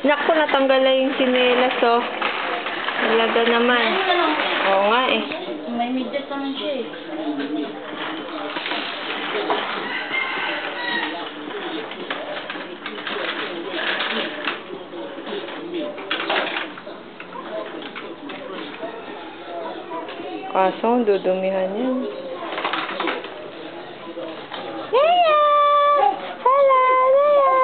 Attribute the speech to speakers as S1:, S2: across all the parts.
S1: Naku, natanggal na yung sinelas, oh. Talaga naman. Oo nga, eh.
S2: May medyas naman siya, eh.
S1: Kaso, dudumihan yan. Leia! Hello, Leia!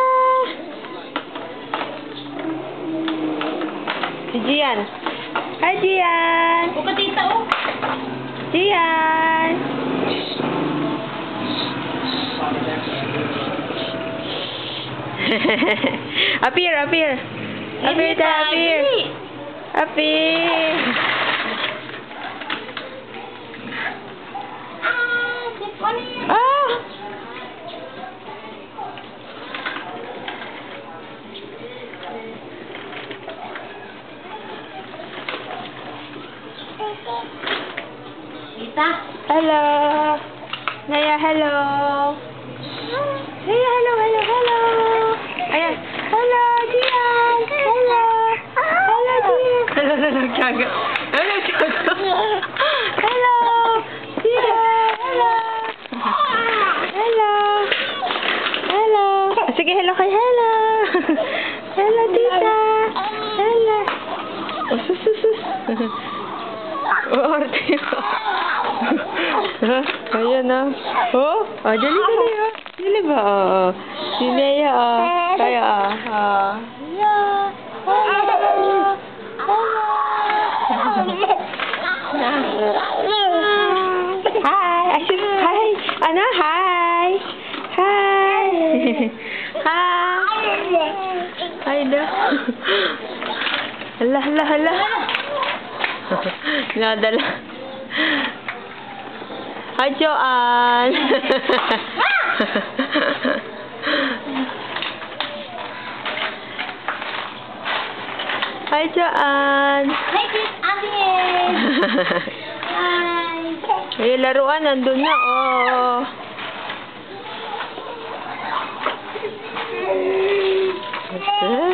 S1: Si Gian. Hi, Gian!
S2: O, katita, oh!
S1: Gian! Appear, appear! Appear, appear! Appear! Ah!
S2: Tita?
S1: Hello! Naya, hello! Naya, hello, hello, hello! Ayan! Hello, Gian! Hello! Hello, Gian! Hello, nagtyaga! Hello, nagtyaga! Hello! Gian! Hello! Hello! Hello! Sige, hello kay hello! Hello, tita! Hello! Oh, sus, sus, sus! Oh, arte ko! Ayan na. Oh, dali, dali, oh. Dali ba, oh. Si Nea, oh. Kaya, oh. Yeah. Hello. Hi. Hi. Ano? Hi. Hi. Hi. Hi daw. Hala, hala, hala. Nadala. Hi, Joanne. Hi, Joanne.
S2: Hi, Chris Agnes! Hi!
S1: Ay, laruan, nandun na, oh. Ito.